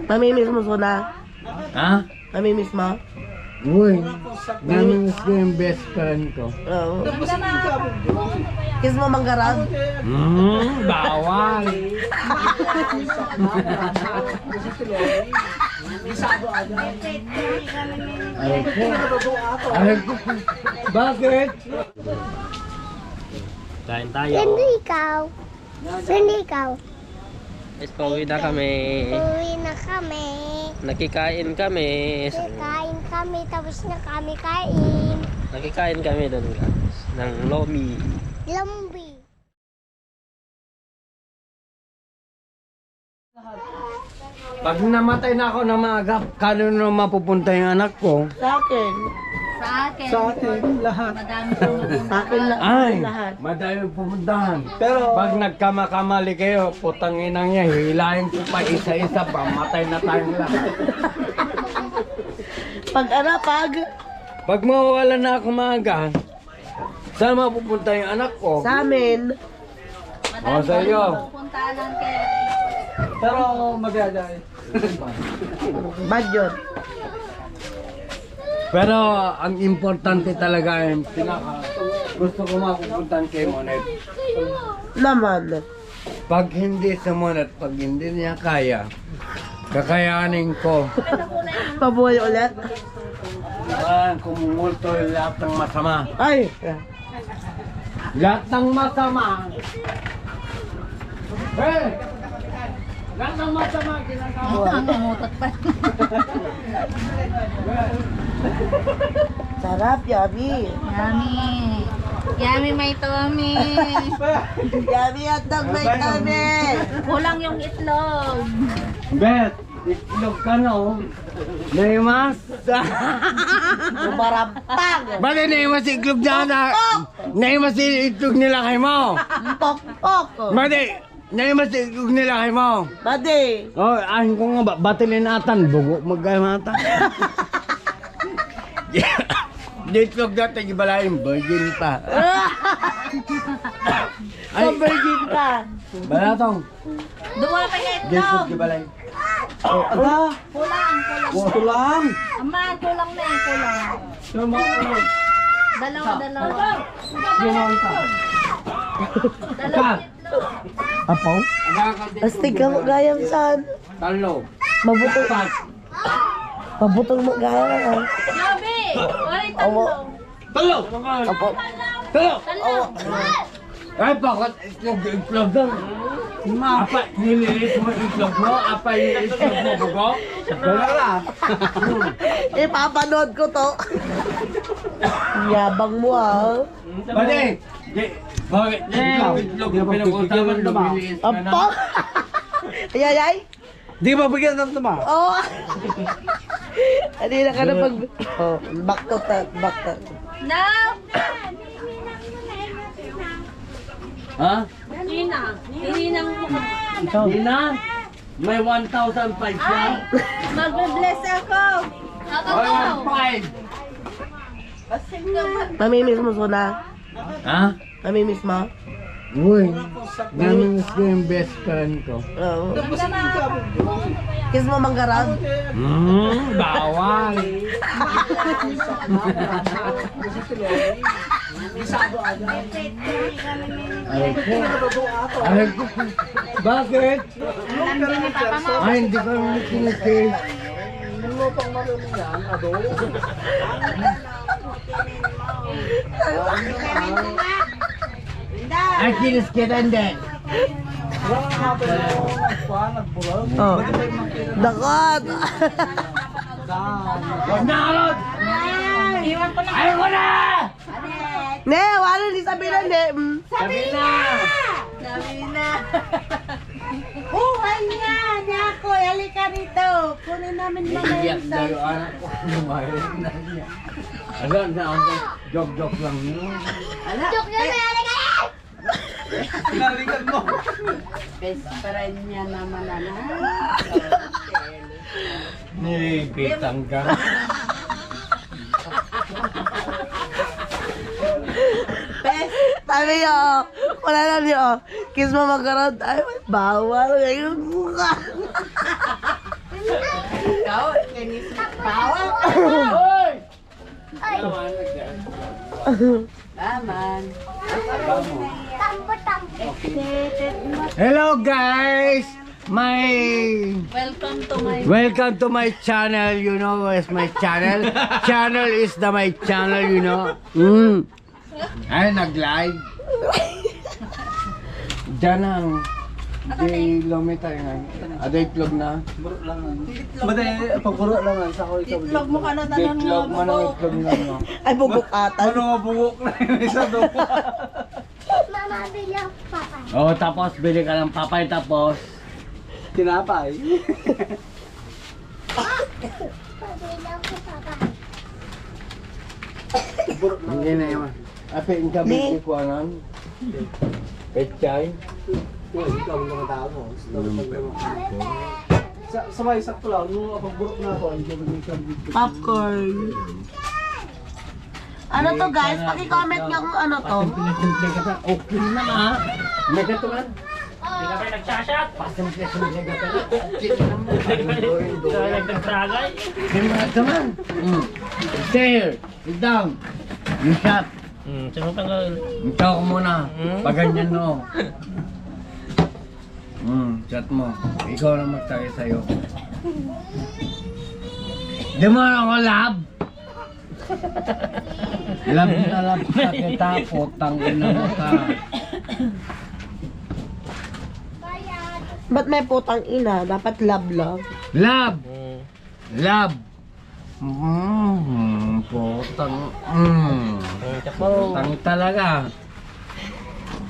Mamimiss mo Suna? Ha? Mamimiss mo? Uy, namimiss ko yung best friend ko. Oo. Kiss mo manggarag? Bawal. Aray ko. Bakit? Kain tayo. Hindi ikaw. Hindi ikaw. Guys, pauwi na kami. Uwi na kami. Nakikain kami. Kain kami, tapos na kami kain. Nakikain kami doon guys. Ng lomi. Lambi. Pag namatay na ako na maaga, kanino mapupunta yung anak ko? Sa akin. Sa atin, lahat. Sa akin Ay, lahat. madami pupuntahan. Pero pag nagkamakamali kayo, putang inang niya, hilahin ko pa isa-isa, pamatay na tayong lahat. Pag. Pag mawawala na ako maaga, saan mapupunta yung anak ko? Sa amin. O, sa iyo. Pero magagay. Bad yun. Pero ang importante talaga yung gusto ko mapupuntahan kay Monet. Naman. Pag hindi sumunod, pag hindi niya kaya, kakayanin ko. Pabuhay ulit. Kumulto yung lahat ng masama. Ay. Lahat ng masama. Hey! Lahat ng masama ginagawa. Sarap, yummy. Yummy may tummy. Yummy at may kami. Kulang yung itlog. Bet, itlog ka na oh. Naimas. Bumarampang. Bakit naimas itlog dyan na? Naimas itlog nila kay mo. Pok. Bakit naimas itlog nila kay mo? Bade. Oh, ahin ko nga ba, batilin atan, bugo magkamata. Itlog natin ibalayin, virgin pa. So virgin ka. Balatong. Duwa pa yung Itlog itlog. ibalayin. Kulang. Kulang. Ama, kulang na eh, kulang. Dalawa. Ginawa ka. Dalawa. Apo? Astig ka mo gayam saan. Talo. Mabutong. Mabutong mo gayam. Yobi! Wala yung tatlo. Talo! Apo. Talo! Talo. Ay, bakit itlog doon? Apa, nililis mo itlog mo? Apa yung itlog mo, bugo? Wala. Ipapanood ko to. Yabang mo ah. Bali! Bakit itlog yung pinag-usapan, lumiliis ka na? Apo. Ayay. Di ba bigyan ng tuma? Oo. Hindi na ka na pag... Oh, back to. No! Ha? Hininang mo. Di na? May 1,005 siya? Magbe-bless ako. Ay, 1,500! Mamimiss mo Suna? Ha? Mamimiss mo? Uy, namimiss ko yung best friend ko. Oo. Kiss mo manggarag? Bawal! Aray ko. Bakit? Ay, hindi ko naman kinikis. Ay, kinis kita hindi. Oh. Dakot. Huwag na alot! Ayaw ko na! Ne, wala di sabihin na Sabi na! Buhay nga! Nako, halika rito. Kunin namin mga Iyak dalo anak ko. Lumayan na niya. Alam na ako. Joke lang yun. Joke na halika na! Nalikan mo. best friend niya naman na. Nilipitang ka. Sabi niya, wala na niya, kiss mo magkaroon. Ay, bawal. Ngayon mukha. Ikaw, kanis. Bawal. Hoy! Ay, Laman. tambo-tambo. Hello guys! Welcome to my channel, you know where's my channel? Channel is my channel, you know. Ay, nag-live. Diyan ang di lometer nga. Aday itlog na. Pagpuro lang sa ako ito. itlog mo ka na tanan Itlog man ang itlog na. No? Ay, bubukatan. bugok na yung isa doon? Mama, bilang papa. Oh, tapos bili ka ng papay tapos Tinapay. Bilang ko papa. hindi na yun. Ape, yung gabi ko anan. Pechay. Ikaw ang mga tao mo. Sabay, sakto lang. Nung pagburok na ako, Popcorn. Ano to guys? Paki-comment nyo kung ano to. Simple-simple ka sa okay na ha. May gato man. Hindi ka pa nagsashot. Simple-simple ka sa okay naman. Nagtragay. Simple ka man. Stay here. Sit down. You shot. Sino pa nga? Ikaw ko muna. Paganyan no. Chat mo. Ikaw na magtagay sa'yo. Di mo na ako lab. Lab na lab sa kita. Putang ina mo ka. Ba't may putang ina? Dapat love lang. Lab. Lab. Putang. Putang talaga.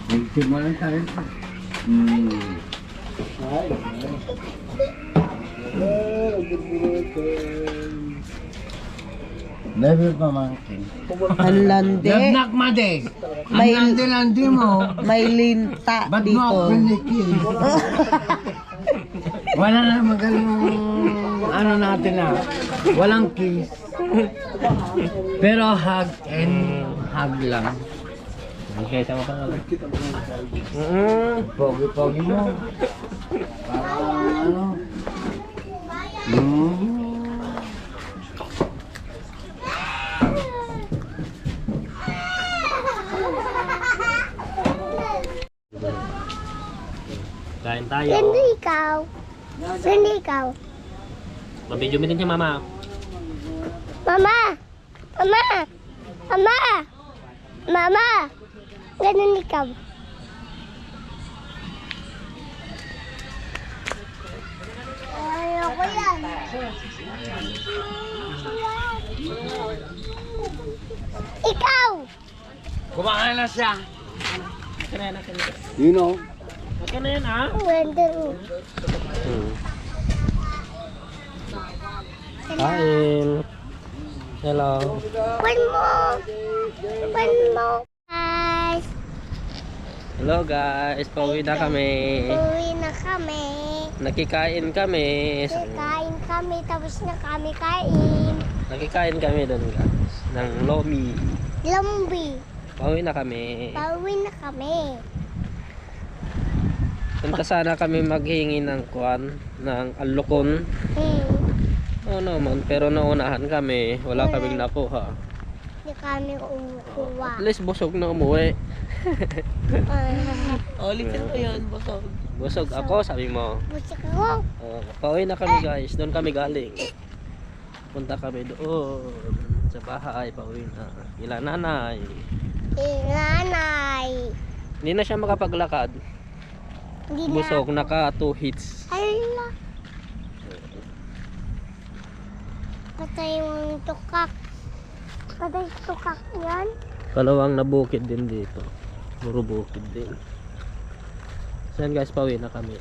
Hindi mo lang tayo. Never pamangkin. Ang landi. Labnak made. Ang May- landi-landi mo. May linta Ba't mo ako dito. pinikin? Wala na magaling ano natin na. Walang kiss. Pero hug and hug lang. Okay, sama pa nga. Pogi-pogi mo. Parang ano. Kain tayo. Sino ikaw? Sino ikaw? Mabidyo mo din siya, mama. Mama! Mama! Mama! Mama! Ganun ikaw. Ayoko yan. Ikaw! Kumakain na siya. Okay na yan, okay na yan. You know. Okay na yan, ha? Ganda. Kain. Hello. One more. One more. Guys, Hello guys, pauwi na kami. uwi na kami. Nakikain kami. Kain kami, tapos na kami kain. Nakikain kami doon guys. Ng lomi. Lambi. Pauwi na kami. Pauwi na kami. Punta sana kami maghingi ng kuan, ng alukon. Oo naman, pero naunahan kami. Wala kaming nakuha. Hindi kami umukuha. At least busog na umuwi. Ulitin ko yun, busog. Busog ako, sabi mo. Busok ako. Pauwi na kami guys, doon kami galing. Punta kami doon sa bahay, pauwi na. Ila nanay. Nanay. Hindi na siya makapaglakad. Hindi na. Busog, naka 2 hits. Hala. Patay yung tukak. Patay yung tukak yan. Kalawang nabukid din dito. Puro bukid din. So yan guys, pauwi na kami.